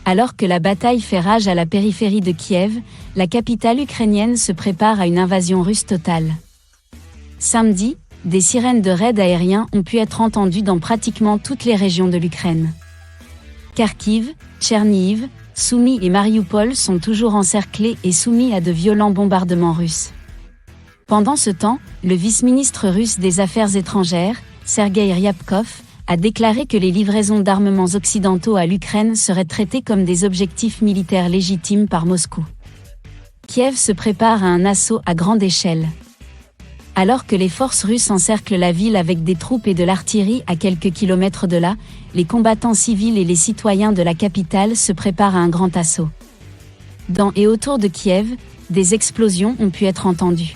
Alors que la bataille fait rage à la périphérie de Kiev, la capitale ukrainienne se prépare à une invasion russe totale. Samedi, des sirènes de raids aériens ont pu être entendues dans pratiquement toutes les régions de l'Ukraine. Kharkiv, Tchernihiv, Soumy et Mariupol sont toujours encerclés et soumis à de violents bombardements russes. Pendant ce temps, le vice-ministre russe des Affaires étrangères, Sergueï Ryabkov, a déclaré que les livraisons d'armements occidentaux à l'Ukraine seraient traitées comme des objectifs militaires légitimes par Moscou. Kiev se prépare à un assaut à grande échelle. Alors que les forces russes encerclent la ville avec des troupes et de l'artillerie à quelques kilomètres de là, les combattants civils et les citoyens de la capitale se préparent à un grand assaut. Dans et autour de Kiev, des explosions ont pu être entendues.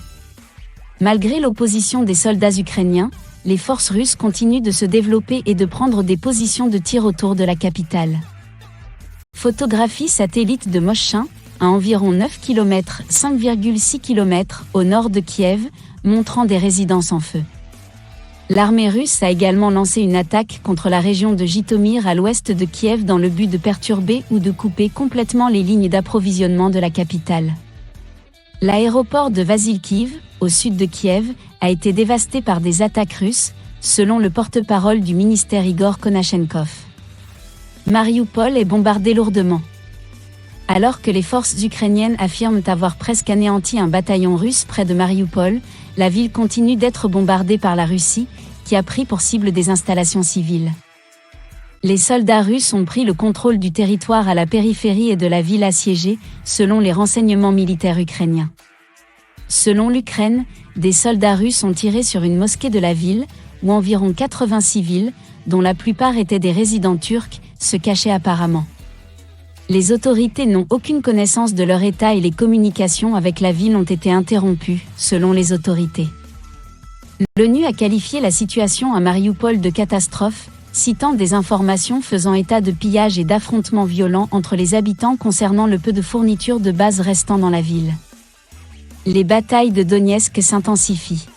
Malgré l'opposition des soldats ukrainiens, les forces russes continuent de se développer et de prendre des positions de tir autour de la capitale. Photographie satellite de Moshchin, à environ 9 km, 5,6 km au nord de Kiev, montrant des résidences en feu. L'armée russe a également lancé une attaque contre la région de Jitomir à l'ouest de Kiev dans le but de perturber ou de couper complètement les lignes d'approvisionnement de la capitale. L'aéroport de Vasylkiv, au sud de Kiev, a été dévasté par des attaques russes, selon le porte-parole du ministère Igor Konashenkov. Mariupol est bombardé lourdement. Alors que les forces ukrainiennes affirment avoir presque anéanti un bataillon russe près de Mariupol, la ville continue d'être bombardée par la Russie, qui a pris pour cible des installations civiles. Les soldats russes ont pris le contrôle du territoire à la périphérie et de la ville assiégée, selon les renseignements militaires ukrainiens. Selon l'Ukraine, des soldats russes ont tiré sur une mosquée de la ville, où environ 80 civils, dont la plupart étaient des résidents turcs, se cachaient apparemment. Les autorités n'ont aucune connaissance de leur état et les communications avec la ville ont été interrompues, selon les autorités. L'ONU a qualifié la situation à Mariupol de catastrophe, citant des informations faisant état de pillages et d'affrontements violents entre les habitants concernant le peu de fournitures de base restant dans la ville. Les batailles de Donetsk s'intensifient.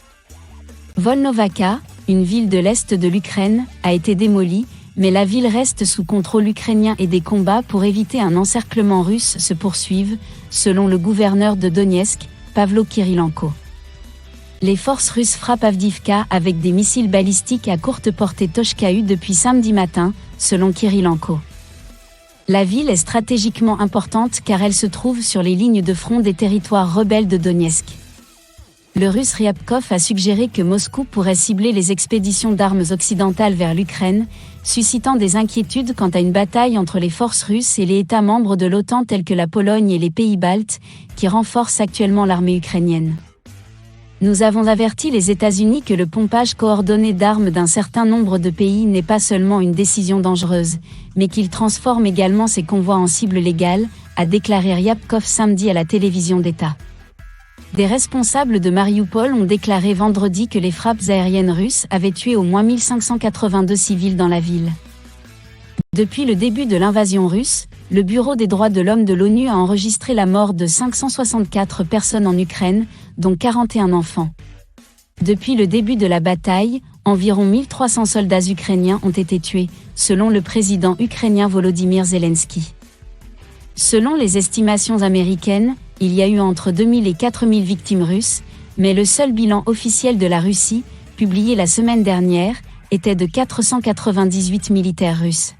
Volnovakha, une ville de l'est de l'Ukraine, a été démolie, mais la ville reste sous contrôle ukrainien et des combats pour éviter un encerclement russe se poursuivent, selon le gouverneur de Donetsk, Pavlo Kyrylenko. Les forces russes frappent Avdiivka avec des missiles balistiques à courte portée Tochka-U depuis samedi matin, selon Kyrylenko. La ville est stratégiquement importante car elle se trouve sur les lignes de front des territoires rebelles de Donetsk. Le Russe Ryabkov a suggéré que Moscou pourrait cibler les expéditions d'armes occidentales vers l'Ukraine, suscitant des inquiétudes quant à une bataille entre les forces russes et les États membres de l'OTAN tels que la Pologne et les pays baltes, qui renforcent actuellement l'armée ukrainienne. Nous avons averti les États-Unis que le pompage coordonné d'armes d'un certain nombre de pays n'est pas seulement une décision dangereuse, mais qu'il transforme également ces convois en cibles légales, a déclaré Ryabkov samedi à la télévision d'État. Des responsables de Mariupol ont déclaré vendredi que les frappes aériennes russes avaient tué au moins 1582 civils dans la ville. Depuis le début de l'invasion russe, le Bureau des droits de l'homme de l'ONU a enregistré la mort de 564 personnes en Ukraine, dont 41 enfants. Depuis le début de la bataille, environ 1300 soldats ukrainiens ont été tués, selon le président ukrainien Volodymyr Zelensky. Selon les estimations américaines, il y a eu entre 2000 et 4000 victimes russes, mais le seul bilan officiel de la Russie, publié la semaine dernière, était de 498 militaires russes.